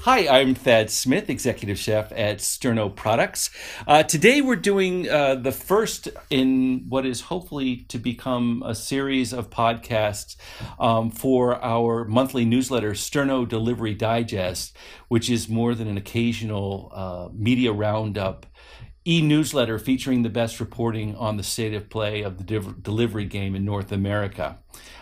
Hi, I'm Thad Smith, Executive Chef at Sterno Products. Today we're doing the first in what is hopefully to become a series of podcasts for our monthly newsletter, Sterno Delivery Digest, which is more than an occasional media roundup e-newsletter featuring the best reporting on the state of play of the delivery game in North America.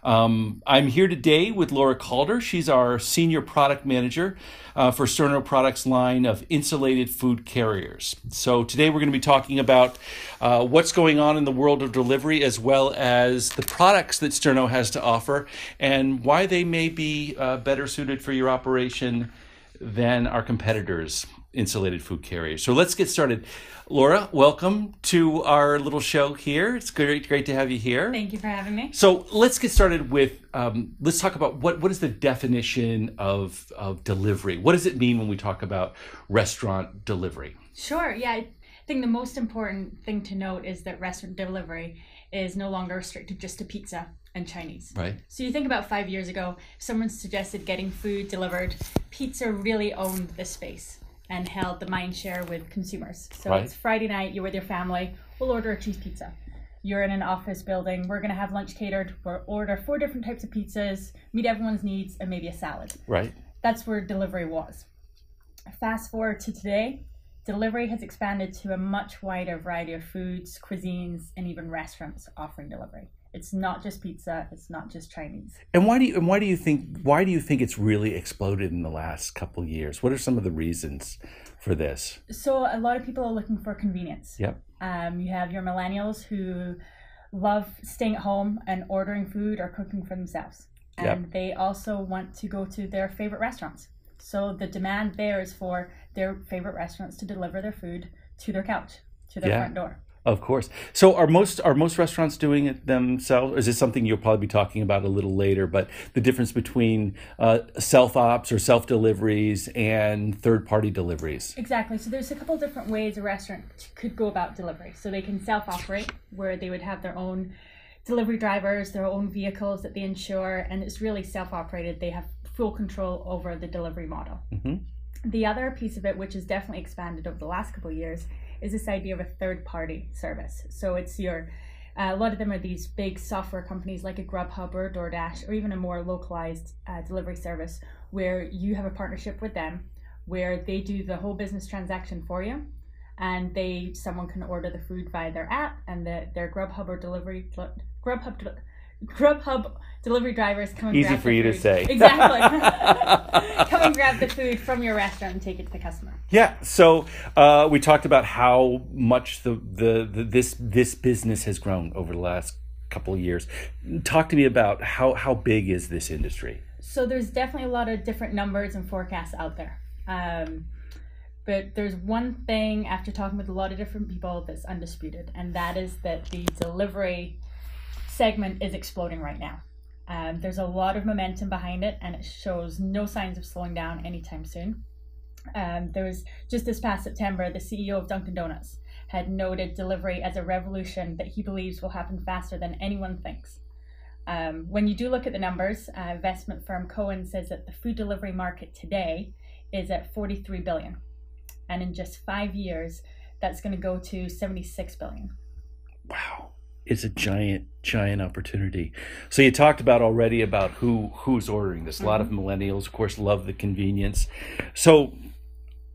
I'm here today with Laura Calder. She's our Senior Product Manager for Sterno Products line of insulated food carriers. So today we're going to be talking about what's going on in the world of delivery, as well as the products that Sterno has to offer and why they may be better suited for your operation than our competitors' insulated food carriers. So let's get started. Laura, welcome to our little show here. It's great to have you here. Thank you for having me. So let's get started with, let's talk about what is the definition of delivery? What does it mean when we talk about restaurant delivery? Sure, yeah. I think the most important thing to note is that restaurant delivery is no longer restricted just to pizza and Chinese. Right. So you think about 5 years ago, someone suggested getting food delivered. Pizza really owned the space and held the mind share with consumers. So Right. It's Friday night, you're with your family, we'll order a cheese pizza. You're in an office building, we're gonna have lunch catered, we'll order 4 different types of pizzas, meet everyone's needs, and maybe a salad. Right. That's where delivery was. Fast forward to today, delivery has expanded to a much wider variety of foods, cuisines, and even restaurants offering delivery. It's not just pizza, it's not just Chinese. And why do you think it's really exploded in the last couple of years? What are some of the reasons for this? So a lot of people are looking for convenience. Yep. You have your millennials who love staying at home and ordering food or cooking for themselves. And Yep. they also want to go to their favorite restaurants. So the demand there is for their favorite restaurants to deliver their food to their couch, to their front door. Of course. So are most restaurants doing it themselves? Or is this something you'll probably be talking about a little later? But the difference between self-ops or self-deliveries and third-party deliveries? Exactly. So there's a couple of different ways a restaurant could go about delivery. So they can self-operate, where they would have their own delivery drivers, their own vehicles that they insure, and it's really self-operated. They have full control over the delivery model. Mm-hmm. The other piece of it, which has definitely expanded over the last couple of years, is this idea of a third-party service. So it's a lot of them are these big software companies like a Grubhub or a DoorDash, or even a more localized delivery service where you have a partnership with them, where they do the whole business transaction for you, and someone can order the food via their app, and their Grubhub delivery drivers come and Easy grab for the you to food. say. Exactly. Come and grab the food from your restaurant and take it to the customer. Yeah. So we talked about how much this business has grown over the last couple of years. Talk to me about how big is this industry? So there's definitely a lot of different numbers and forecasts out there. But there's one thing, after talking with a lot of different people, that's undisputed, and that is that the delivery segment is exploding right now. There's a lot of momentum behind it, and it shows no signs of slowing down anytime soon. There was just this past September, the CEO of Dunkin' Donuts had noted delivery as a revolution that he believes will happen faster than anyone thinks. When you do look at the numbers, investment firm Cohen says that the food delivery market today is at $43 billion. And in just 5 years, that's going to go to $76 billion. Wow. It's a giant opportunity. So you talked about already about who's ordering this. A lot of millennials, of course, love the convenience. So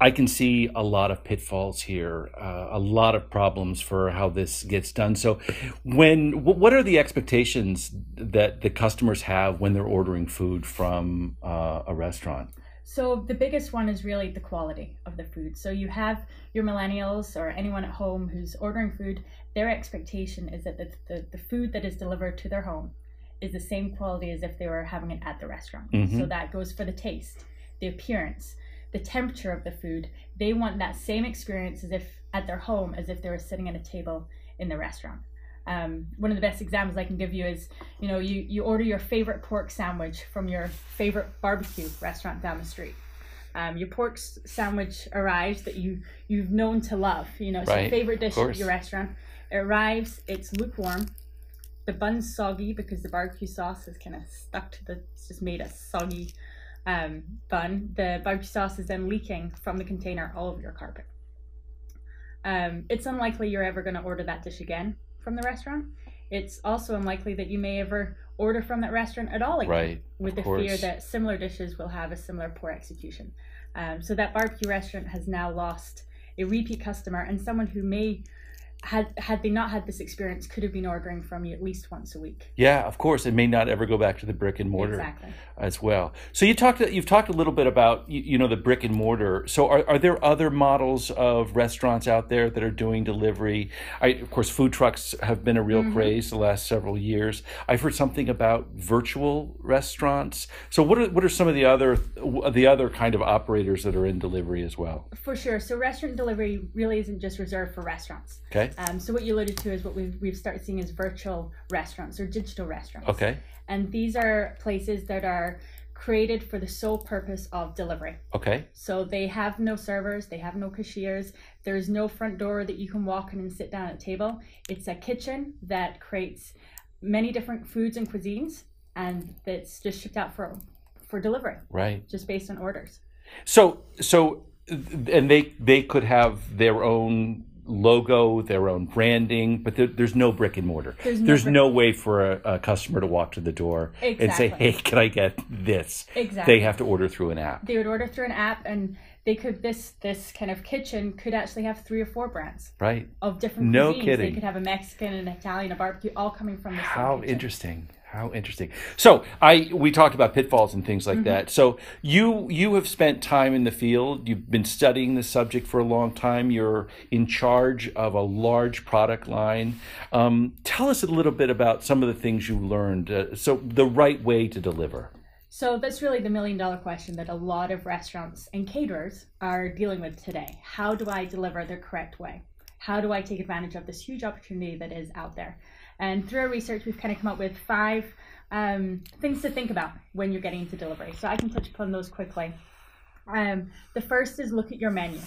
I can see a lot of pitfalls here, a lot of problems for how this gets done. So what are the expectations that the customers have when they're ordering food from a restaurant? So the biggest one is really the quality of the food. So you have your millennials or anyone at home who's ordering food, their expectation is that the food that is delivered to their home is the same quality as if they were having it at the restaurant. Mm-hmm. So that goes for the taste, the appearance, the temperature of the food. They want that same experience as if at their home, as if they were sitting at a table in the restaurant. One of the best examples I can give you is, you order your favorite pork sandwich from your favorite barbecue restaurant down the street. Your pork sandwich arrives that you've known to love. It's Right, your favorite dish of at your restaurant. It arrives, it's lukewarm. The bun's soggy because the barbecue sauce is kind of stuck to it's just made a soggy bun, the barbecue sauce is then leaking from the container all over your carpet. It's unlikely you're ever going to order that dish again from the restaurant. It's also unlikely that you may ever order from that restaurant at all again, Right, with the fear that similar dishes will have a similar poor execution. So that barbecue restaurant has now lost a repeat customer and someone who may, had they not had this experience, could have been ordering from you at least once a week. Yeah, of course. It may not ever go back to the brick and mortar Exactly. as well. So you've talked a little bit about, the brick and mortar. So are there other models of restaurants out there that are doing delivery? Of course, food trucks have been a real craze the last several years. I've heard something about virtual restaurants. So what are some of the other kind of operators that are in delivery as well? For sure. So restaurant delivery really isn't just reserved for restaurants. Okay. So what you alluded to is what we've started seeing as virtual restaurants or digital restaurants. Okay. And these are places that are created for the sole purpose of delivery. Okay. So they have no servers, they have no cashiers, there's no front door that you can walk in and sit down at a table. It's a kitchen that creates many different foods and cuisines, and that's just shipped out for delivery. Right. Just based on orders. So and they could have their own logo, their own branding, but there's no brick and mortar. There's no way for a customer to walk to the door and say, "Hey, can I get this?" Exactly. They have to order through an app. They would order through an app, and they could this kind of kitchen could actually have 3 or 4 brands. Right. Of different cuisines. No kidding. They could have a Mexican, an Italian, a barbecue, all coming from the same kitchen. Interesting. How interesting. So we talked about pitfalls and things like that. So you have spent time in the field. You've been studying the subject for a long time. You're in charge of a large product line. Tell us a little bit about some of the things you learned. So the right way to deliver. So that's really the million-dollar question that a lot of restaurants and caterers are dealing with today. How do I deliver the correct way? How do I take advantage of this huge opportunity that is out there? And through our research, we've kind of come up with 5 things to think about when you're getting into delivery. So I can touch upon those quickly. The first is look at your menu.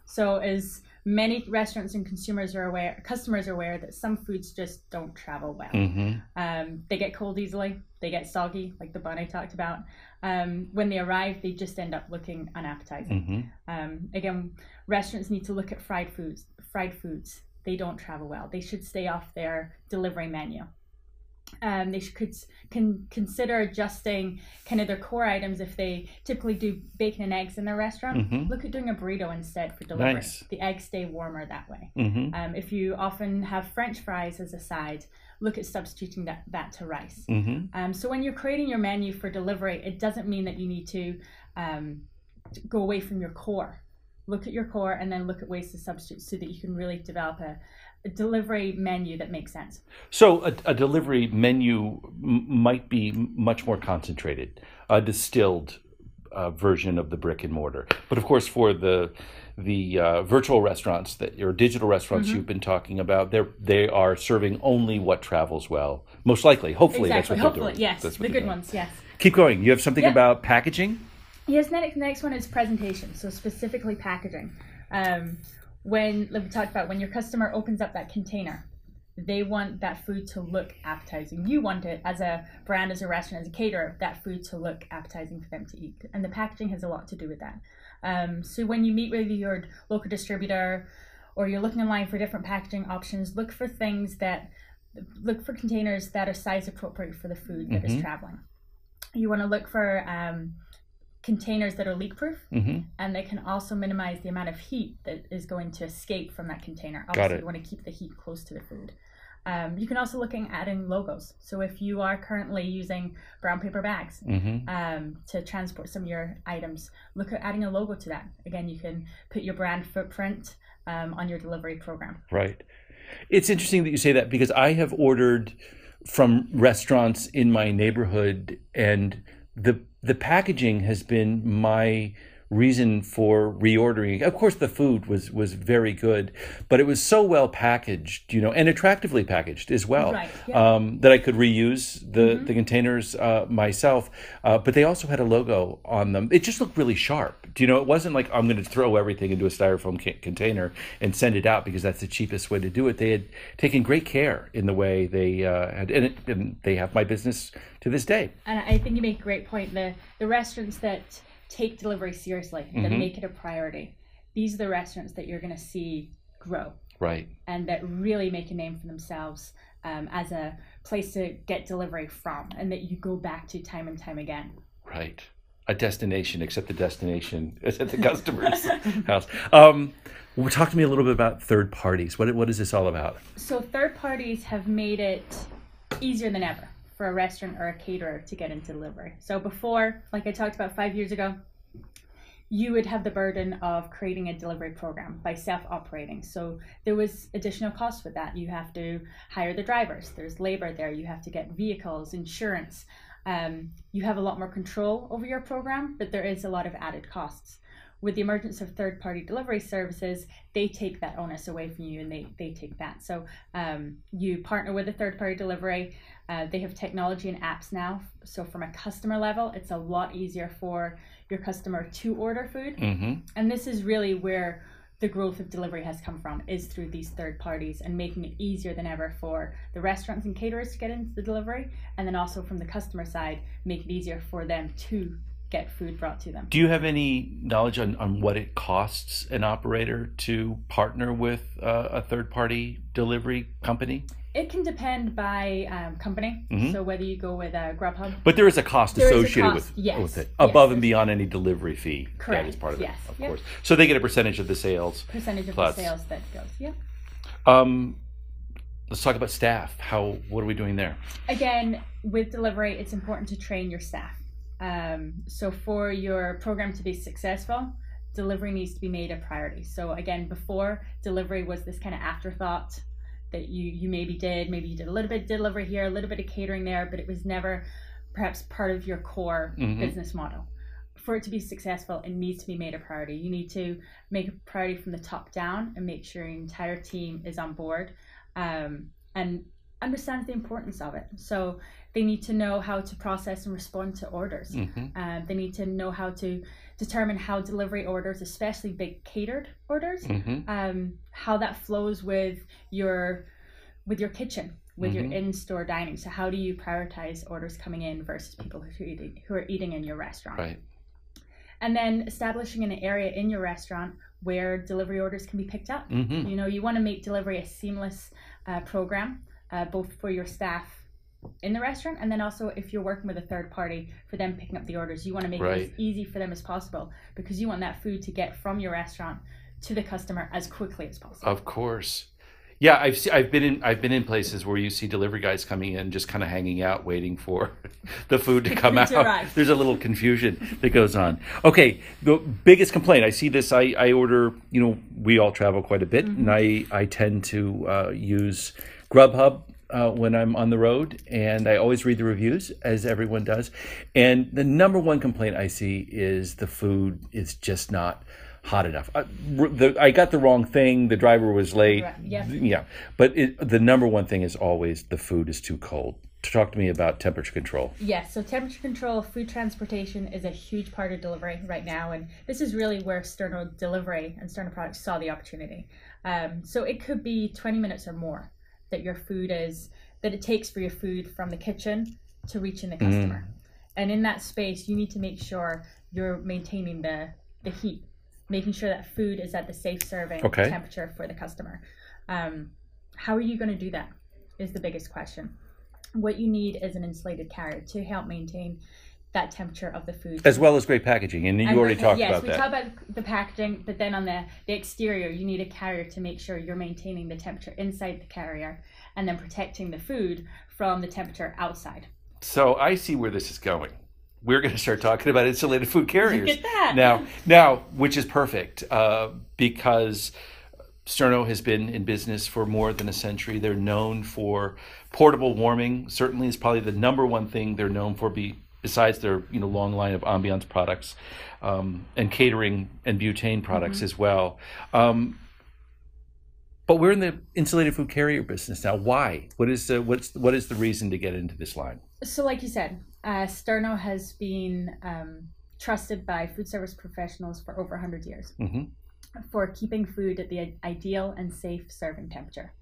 So as many restaurants and customers are aware that some foods just don't travel well. They get cold easily. They get soggy, like the bun I talked about. When they arrive, they just end up looking unappetizing. Again, restaurants need to look at fried foods. They don't travel well. They should stay off their delivery menu. They can consider adjusting kind of their core items. If they typically do bacon and eggs in their restaurant, look at doing a burrito instead for delivery. Nice. The eggs stay warmer that way. If you often have French fries as a side, look at substituting that to rice. So when you're creating your menu for delivery, it doesn't mean that you need to go away from your core. Look at your core and then look at ways to substitute so that you can really develop a delivery menu that makes sense. So a delivery menu might be much more concentrated, a distilled version of the brick and mortar. But of course, for the virtual restaurants or digital restaurants you've been talking about, they are serving only what travels well. Most likely, hopefully, that's what they're doing. Yes, the good ones. Yes. Keep going. You have something about packaging? Yes, next one is presentation, so specifically packaging. When we talked about when your customer opens up that container, they want that food to look appetizing. You want it as a brand, as a restaurant, as a caterer, that food to look appetizing for them to eat. And the packaging has a lot to do with that. So when you meet with your local distributor or you're looking online for different packaging options, look for containers that are size appropriate for the food that is traveling. You want to look for containers that are leak proof, and they can also minimize the amount of heat that is going to escape from that container. Obviously, you want to keep the heat close to the food. You can also look at adding logos. So if you are currently using brown paper bags to transport some of your items, look at adding a logo to that. Again, you can put your brand footprint on your delivery program. Right. It's interesting that you say that, because I have ordered from restaurants in my neighborhood, and the packaging has been my reason for reordering. Of course, the food was very good, but it was so well packaged, and attractively packaged as well, Right, yeah. that I could reuse the containers myself. But they also had a logo on them. It just looked really sharp. It wasn't like I'm going to throw everything into a styrofoam container and send it out because that's the cheapest way to do it. They had taken great care in the way they had, and they have my business to this day. And I think you make a great point. The restaurants that take delivery seriously, that make it a priority, these are the restaurants that you're going to see grow. Right. And that really make a name for themselves as a place to get delivery from, and that you go back to time and time again. Right. A destination, except the destination is at the customer's house. Talk to me a little bit about third parties. What is this all about? So third parties have made it easier than ever for a restaurant or a caterer to get into delivery. So before, like I talked about 5 years ago, you would have the burden of creating a delivery program by self-operating. So there was additional costs with that. You have to hire the drivers. There's labor there. You have to get vehicles, insurance. You have a lot more control over your program, but there is a lot of added costs. With the emergence of third-party delivery services, they take that onus away from you, and they take that. So you partner with a third-party delivery. They have technology and apps now. So from a customer level, it's a lot easier for your customer to order food. And this is really where the growth of delivery has come from, is through these third parties and making it easier than ever for the restaurants and caterers to get into the delivery. And then also from the customer side, make it easier for them to get food brought to them. Do you have any knowledge on what it costs an operator to partner with a third-party delivery company? It can depend by company. So whether you go with a Grubhub. But there is a cost associated with it, above and beyond any delivery fee. Correct. That is part of it, of Yep. course. So they get a percentage of the sales. Percentage of plus. the sales that goes, yeah. Let's talk about staff. What are we doing there? Again, with delivery, it's important to train your staff. So for your program to be successful, delivery needs to be made a priority. So again, before, delivery was this kind of afterthought that you maybe you did a little bit of delivery here, a little bit of catering there, but it was never perhaps part of your core business model. For it to be successful, it needs to be made a priority. You need to make a priority from the top down and make sure your entire team is on board and understands the importance of it. So they need to know how to process and respond to orders. They need to know how to determine how delivery orders, especially big catered orders, how that flows with your kitchen, with your in-store dining. So how do you prioritize orders coming in versus people who are eating in your restaurant? Right. And then establishing an area in your restaurant where delivery orders can be picked up. You want to make delivery a seamless program, both for your staff in the restaurant, and then also if you're working with a third party for them picking up the orders, you want to make it as easy for them as possible, because you want that food to get from your restaurant to the customer as quickly as possible. Of course. Yeah, I've been in places where you see delivery guys coming in, just kind of hanging out, waiting for the food to come out. There's a little confusion that goes on. Okay, the biggest complaint I see this. I order. We all travel quite a bit, and I tend to use Grubhub when I'm on the road, and I always read the reviews, as everyone does. And the number one complaint I see is the food is just not hot enough. I got the wrong thing. The driver was late. Yeah. But the number one thing is always the food is too cold. Talk to me about temperature control. Yes, so temperature control, food transportation is a huge part of delivery right now. And this is really where Sterno Delivery and Sterno Products saw the opportunity. So it could be 20 minutes or more that it takes for your food from the kitchen to reaching the customer. And in that space, you need to make sure you're maintaining the heat, making sure that food is at the safe serving temperature for the customer. How are you going to do that is the biggest question. What you need is an insulated carrier to help maintain that temperature of the food. As well as great packaging, and you already talked about that. Yes, we talked about the packaging, but then on the exterior, you need a carrier to make sure you're maintaining the temperature inside the carrier and then protecting the food from the temperature outside. So I see where this is going. We're going to start talking about insulated food carriers. Look at that. Now, which is perfect because Sterno has been in business for more than a century. They're known for portable warming. Certainly is probably the number one thing they're known for besides their long line of ambiance products, and catering and butane products as well. But we're in the insulated food carrier business now. Why? What is the reason to get into this line? So, like you said, Sterno has been trusted by food service professionals for over 100 years for keeping food at the ideal and safe serving temperature.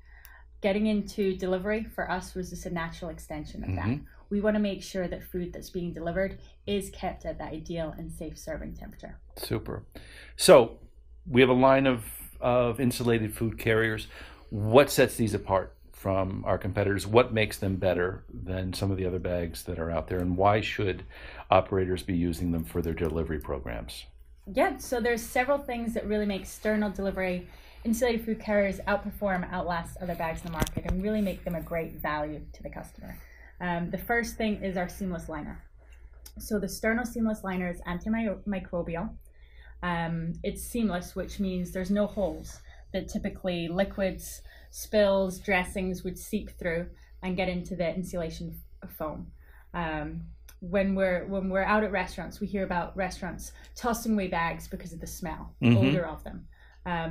Getting into delivery for us was just a natural extension of that. We want to make sure that food that's being delivered is kept at that ideal and safe serving temperature. Super. So we have a line of insulated food carriers. What sets these apart from our competitors? What makes them better than some of the other bags that are out there? And why should operators be using them for their delivery programs? Yeah, so there's several things that really make Sterno delivery insulated food carriers outlast other bags in the market and really make them a great value to the customer. The first thing is our seamless liner. So the Sterno seamless liner is antimicrobial. It's seamless, which means there's no holes that typically liquids, spills, dressings would seep through and get into the insulation foam. When we're out at restaurants, we hear about restaurants tossing away bags because of the smell, the odor of them.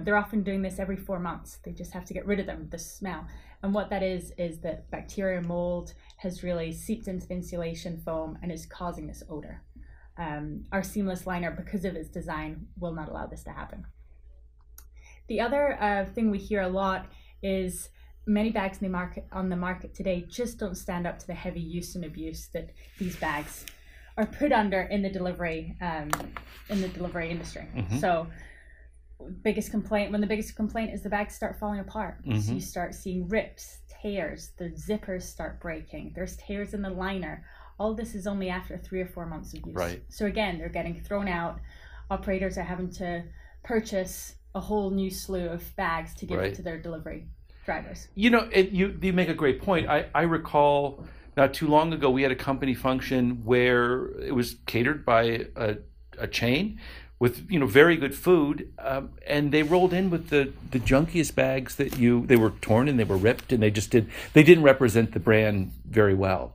They're often doing this every 4 months. They just have to get rid of them, the smell. And what that is that bacteria mold has really seeped into the insulation foam and is causing this odor. Our seamless liner, because of its design, will not allow this to happen. The other thing we hear a lot is many bags on the market today just don't stand up to the heavy use and abuse that these bags are put under in the delivery industry. So when the biggest complaint is the bags start falling apart. So you start seeing rips, tears, the zippers start breaking, there's tears in the liner. All this is only after 3 or 4 months of use. Right. So again, they're getting thrown out. Operators are having to purchase a whole new slew of bags to give it to their delivery drivers. You make a great point. I recall not too long ago we had a company function where it was catered by a chain with very good food, and they rolled in with the junkiest bags that they were torn and they were ripped, and they didn't represent the brand very well.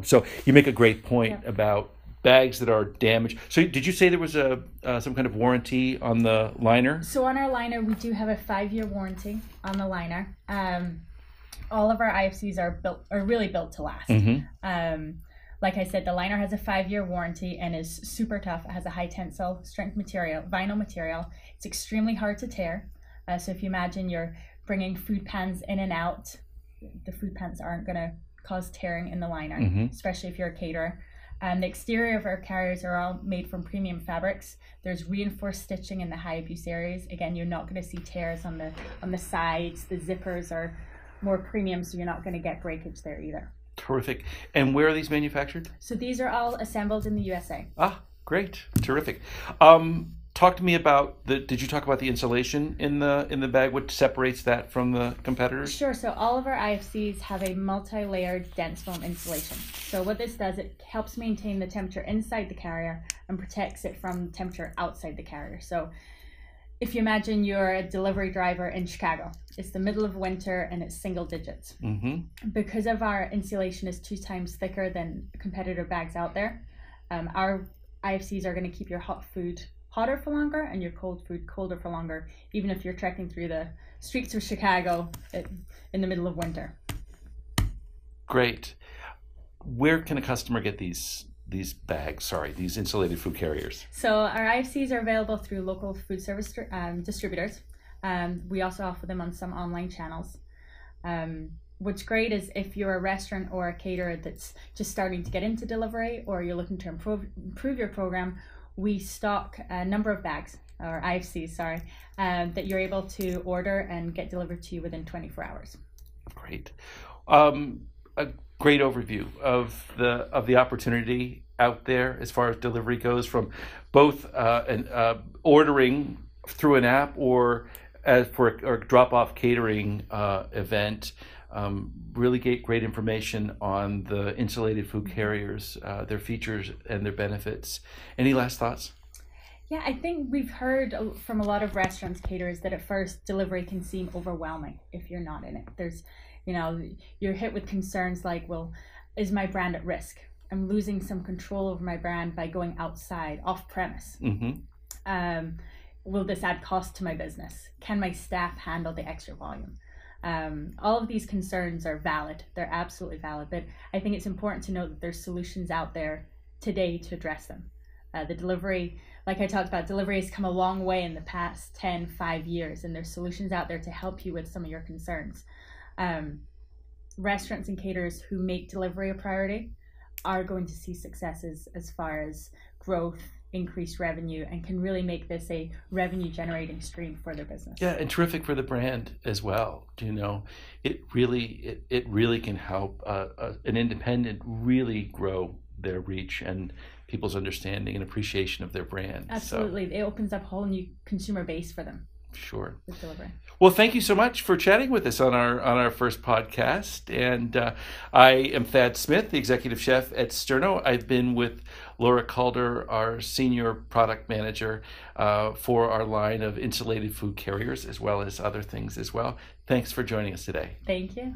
So you make a great point about bags that are damaged. So did you say there was some kind of warranty on the liner? So on our liner, we do have a 5-year warranty on the liner. All of our IFCs are really built to last. Like I said, the liner has a 5-year warranty and is super tough. It has a high tensile strength material, vinyl material. It's extremely hard to tear. So if you imagine you're bringing food pans in and out, the food pans aren't going to cause tearing in the liner, especially if you're a caterer. The exterior of our carriers are all made from premium fabrics. There's reinforced stitching in the high abuse areas. Again, you're not going to see tears on the sides. The zippers are more premium, so you're not going to get breakage there either. Terrific. And where are these manufactured? So these are all assembled in the USA. Ah, great. Terrific. Talk to me about did you talk about the insulation in the bag? What separates that from the competitors? Sure. So all of our IFCs have a multi-layered dense foam insulation. So what this does, it helps maintain the temperature inside the carrier and protects it from temperature outside the carrier. So if you imagine you're a delivery driver in Chicago, it's the middle of winter and it's single digits. Because of our insulation is 2 times thicker than competitor bags out there, our IFCs are going to keep your hot food hotter for longer and your cold food colder for longer, even if you're trekking through the streets of Chicago in the middle of winter. Great. Where can a customer get these insulated food carriers? So our IFCs are available through local food service distributors. We also offer them on some online channels. What's great is if you're a restaurant or a caterer that's just starting to get into delivery, or you're looking to improve your program, we stock a number of bags, or IFCs, that you're able to order and get delivered to you within 24 hours. Great. A great overview of the opportunity out there as far as delivery goes, from both ordering through an app or for a drop-off catering event. Really great information on the insulated food carriers, their features and their benefits. Any last thoughts? Yeah, I think we've heard from a lot of restaurants, caterers, that at first delivery can seem overwhelming if you're not in it. There's, you're hit with concerns like, well, is my brand at risk? I'm losing some control over my brand by going outside, off premise. Will this add cost to my business? Can my staff handle the extra volume? All of these concerns are valid. They're absolutely valid, but I think it's important to note that there's solutions out there today to address them. The delivery, like I talked about, delivery has come a long way in the past 5 years, and there's solutions out there to help you with some of your concerns. Restaurants and caterers who make delivery a priority are going to see successes as far as growth, increased revenue, and can really make this a revenue generating stream for their business. Yeah, and terrific for the brand as well. You know, it really can help an independent really grow their reach and people's understanding and appreciation of their brand. Absolutely. So, it opens up a whole new consumer base for them. Sure. With delivery. Well, thank you so much for chatting with us on our first podcast. And I am Thad Smith, the executive chef at Sterno. I've been with Laura Calder, our senior product manager for our line of insulated food carriers, as well as other things as well. Thanks for joining us today. Thank you.